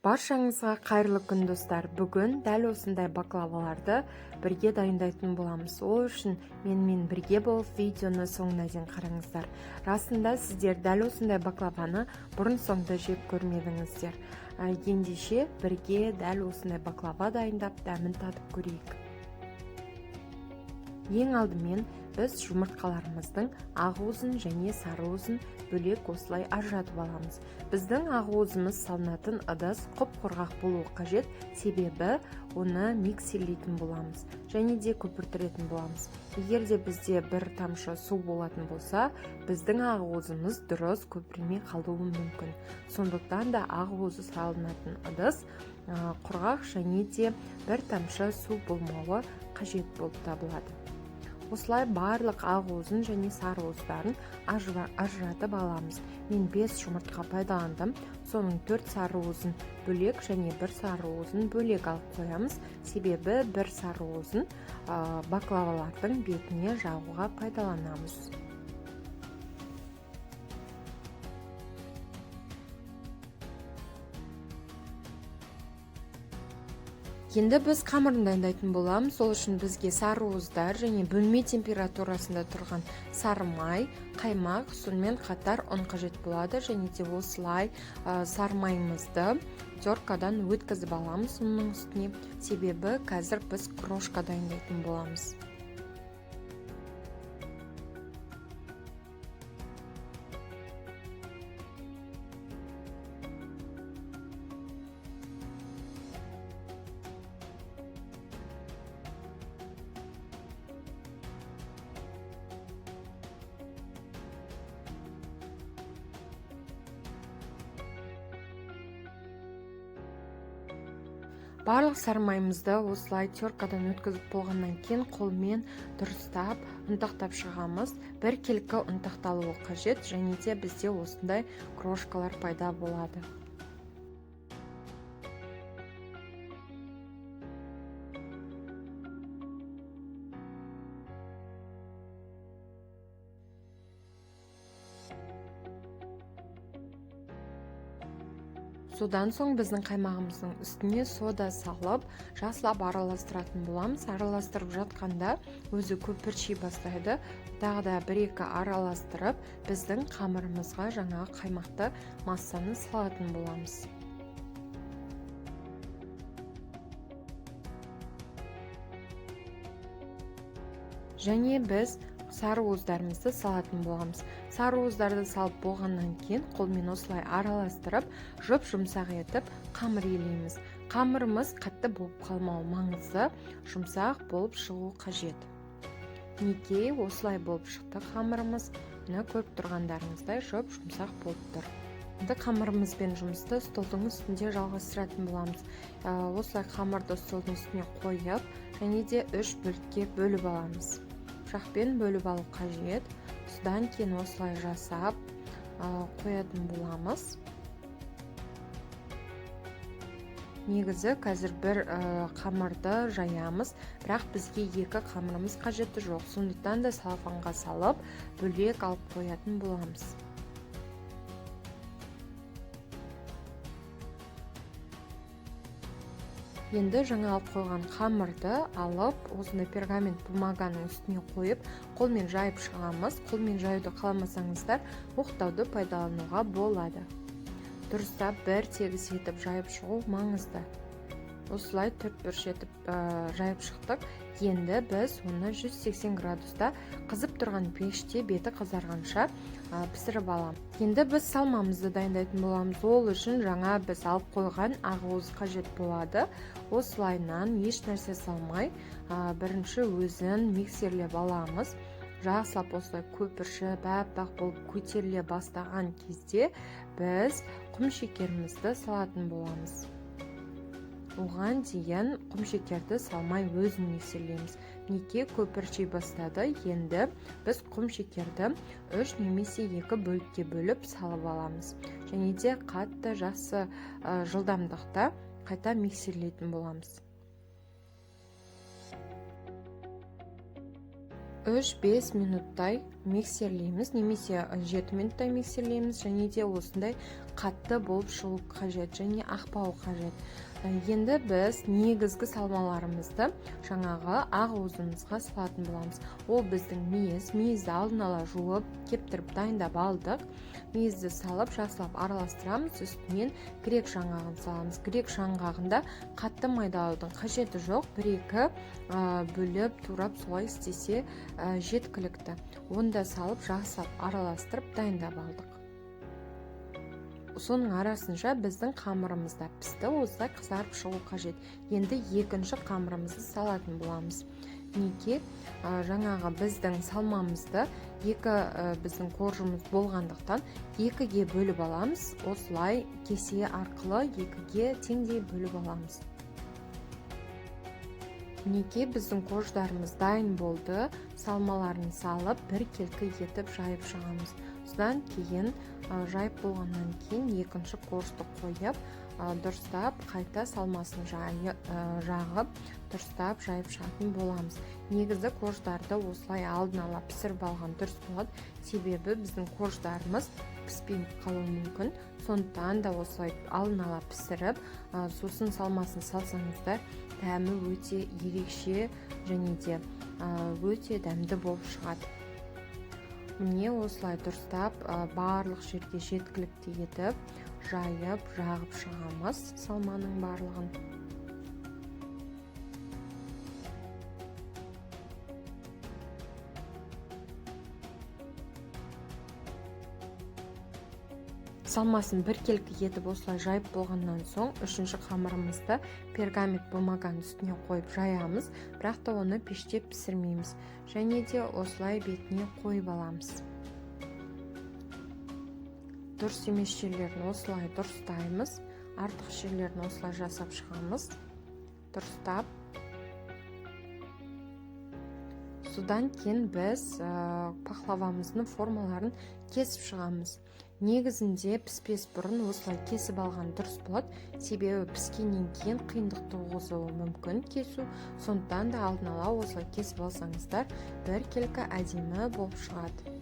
Баршаңызға қайырлы күн достар. Бүгін дәл осындай баклаваларды бірге дайындайтын боламыз. Ол үшін менімен бірге болып видеоны соңына дейін қараңыздар. Расында сіздер дәл осындай баклаваны бұрын соңды жеп көрмедіңіздер. Ендеше бірге дәл осындай баклава дайындап дәмін татып көрейік. Ең алдымен біз жұмыртқаларымыздың ақуызын және сары уызын бөлек осылай ажыратып аламыз. Біздің ақуызымыз салынатын ыдыс құп-құрғақ болуы қажет, себебі оны миксерлейтін боламыз және де көпіртіретін боламыз. Егер де бізде бір тамшы су болатын болса, біздің ақуызымыз дұрыс көпірмей қалуы мүмкін. Сондықтан да ақуызы салынатын ыдыс құрғақ және де бір тамшы су болмауы қажет болып табылады. Осылай барлық ақуызын және сары уыздарын ажыратып аламыз. Мен 5 жұмыртқа пайдаландым. Соның 4 сары уызын бөлек және 1 сары уызын бөлек алып қоямыз. Себебі 1 сары уызын баклавалардың бетіне жағуға пайдаланамыз. Енді біз қамырын дайындайтын боламыз. Сол үшін бізге сары уыздар және бөлме температурасында тұрған сары май, қаймақ, сонымен қатар ұн қажет болады. Және де осылай сары майымызды теркадан өткізіп аламыз ұнның үстіне. Себебі қазір біз крошка дайындайтын боламыз. Барлық сары майымызды осылай теркадан өткізіп болғаннан кейін қолмен дұрыстап ұнтақтап шығамыз. Біркелкі ұнтақталуы қажет және де бізде осындай крошкалар пайда болады. Содан соң біздің қаймағымыздың үстіне сода салып, жақсылап араластыратын боламыз. Араластырып жатқанда өзі көпірши бастайды. Тағы да 1-2 араластырып, біздің қамырымызға жаңағы қаймақты массаны салатын боламыз. Және біз сары уыздарымызды салатын боламыз. Сары уыздарды салып болғаннан кейін қолмен осылай араластырып, жұмсақ етіп қамыр елейміз. Қамырымыз қатты болып қалмауы маңызды, жұмсақ болып шығу қажет. Неге осылай болып шықты қамырымыз? Мұны көріп тұрғандарыңыздай жұмсақ болып тұр. Енді қамырымызбен жұмысты столдың үстінде жалғастыратын боламыз. Осылай қамырды столдың үстіне қойып, және де 3 бөлікке бөліп аламыз. Пышақпен бөліп алу қажет. Содан кейін осылай жасап қоятын боламыз. Негізі қазір бір қамырды жаямыз, бірақ бізге 2 қамырымыз қажеті жоқ. Сондықтан да салфанға салып, бөлек алып қоятын боламыз. Енді жаңа алып қойған қамырды алып, осындай пергамент бумаганың үстіне қойып, қолмен жайып шығамыз. Қолмен жаюды қаламасаңыздар, оқтауды пайдалануға болады. Дұрыстап бір тегіс етіп жайып шығу маңызды. Осылай 4 бұрыш етіп жайып шықтық. Енді біз оны 180 градуста қызып тұрған пеште беті қызарғанша пісіріп аламыз. Енді біз салмамызды дайындайтын боламыз. Ол үшін жаңа біз алып қойған ақуыз қажет болады. Осылайынан еш нәрсе салмай, бірінші өзін миксерлеп аламыз. Жақсылап осылай көпіршіп, әппақ болып көтеріле бастаған кезде біз құм шекерімізді салатын боламыз. Оған дейін құм шекерді салмай өзін миксерлейміз. Неге көпірши бастады? Енді біз құм шекерді 3 немесе 2 бөлікке бөліп салып аламыз. Және де қатты жақсы жылдамдықта қайта миксерлейтін боламыз. 3-5 минуттай миксерлейміз, немесе 7 минуттай миксерлейміз, және де осындай қатты болып шығу қажет және ақпауы қажет. Енді біз негізгі салмаларымызды жаңағы ақуызымызға салатын боламыз. Ол біздің мейізді алдын ала жуып, кептіріп дайындап алдық. Мейізді салып, жақсылап араластырамыз, үстінен грек жаңғағын саламыз. Грек жаңғағында қатты майдалаудың қажеті жоқ, 1-2 бөліп, турап солай істесе жеткілікті. Онда салып, жақсылап араластырып дайындап алдық. Соның арасынша біздің қамырымыз да пісті, осылай қызарып шығу қажет. Енді екінші қамырымызды салатын боламыз. Неге жаңағы біздің салмамызды біздің қоржымыз болғандықтан 2-ге бөліп аламыз. Осылай кесе арқылы 2-ге теңдей бөліп аламыз. Неге біздің қорждарымыз дайын болды, салмаларын салып, бір келкі етіп жайып шығамыз. Содан кейін жайып болғаннан кейін екінші қоржды қойып, дұрыстап қайта салмасын жағып, дұрыстап жайып шығатын боламыз. Негізі қорждарды осылай алдын ала пісіріп алған дұрыс болады, себебі біздің қорждарымыз піспей қалуы мүмкін. Сондықтан да осылай алдын ала пісіріп, сосын салмасын салсаңыздар, дәмі өте ерекше және де өте дәмді болып шығады. Міне осылай дұрыстап барлық жерге жеткілікті етіп, жайып, жағып шығамыз салманың барлығын. Салмасын бір келкі етіп осылай жайып болғаннан соң, үшінші қамырымызды пергамент бумаганың үстіне қойып жаямыз, бірақ та оны пеште пісірмейміз. Және де осылай бетіне қойып аламыз. Дұрыс емес жерлерін осылай дұрыстаймыз, артық жерлерін осылай жасап шығамыз. Дұрыстап. Содан кейін біз пахлавамыздың формаларын кесіп шығамыз. Негізінде піспес бұрын осылай кесіп алған дұрыс болады, себебі піскеннен кейін қиындық туғызуы мүмкін кесу. Сондықтан да алдын ала осылай кесіп алсаңыздар, бір келкі әдемі болып шығады.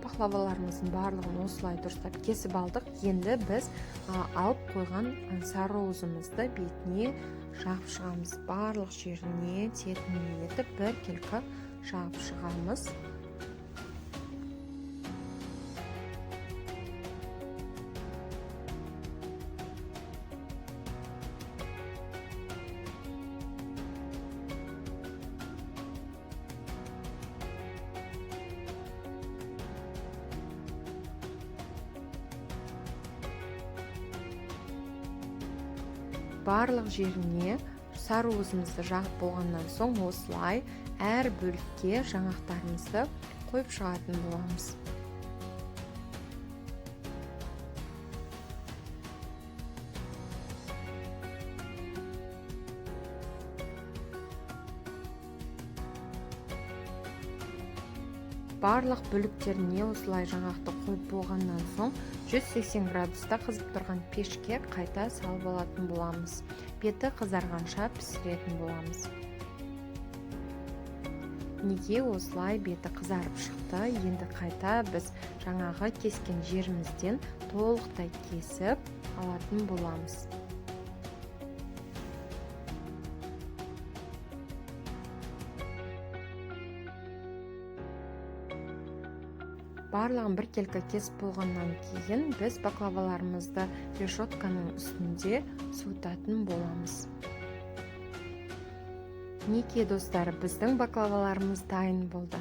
Пахлаваларымыздың барлығын осылай дұрыстап кесіп алдық. Енді біз алып қойған сары уызымызды бетіне жағып шығамыз. Барлық жеріне тиетіндей етіп бір келкі жағып шығамыз. Барлық жеріне сары уызымызды жағып болғаннан соң осылай әр бөлікке жаңғақтарымызды қойып шығатын боламыз. Барлық бөліктеріне осылай жаңғақты қойып болғаннан соң 180 градуста қызып тұрған пешке қайта салып алатын боламыз. Беті қызарғанша пісіретін боламыз. Неге осылай беті қызарып шықты? Енді қайта біз жаңағы кескен жерімізден толықтай кесіп алатын боламыз. Барлығын бір келкі кесіп болғаннан кейін біз баклаваларымызды решетканың үстінде суытатын боламыз. Неке достар, біздің баклаваларымыз дайын болды.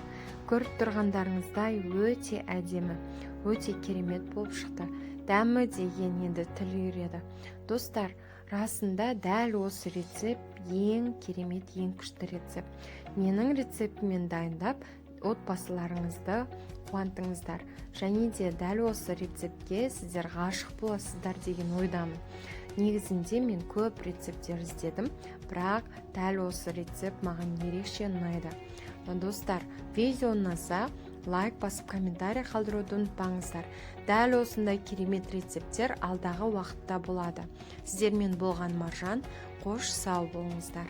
Көріп тұрғандарыңыздай өте әдемі, өте керемет болып шықты. Дәмі деген енді тіл үйреді. Достар, расында дәл осы рецепт ең керемет, ең күшті рецепт. Менің рецептімен дайындап, отбасыларыңызды қуантыңыздар. Және де дәл осы рецептке сіздер ғашық боласыздар деген ойдамын. негізінде мен көп рецепттер іздедім, бірақ дәл осы рецепт маған ерекше ұнайды. Достар, видео ұнаса лайк басып комментарий қалдыруды ұмытпаңыздар. Дәл осындай керемет рецепттер алдағы уақытта болады. Сіздермен болған Маржан. Қош сау болыңыздар.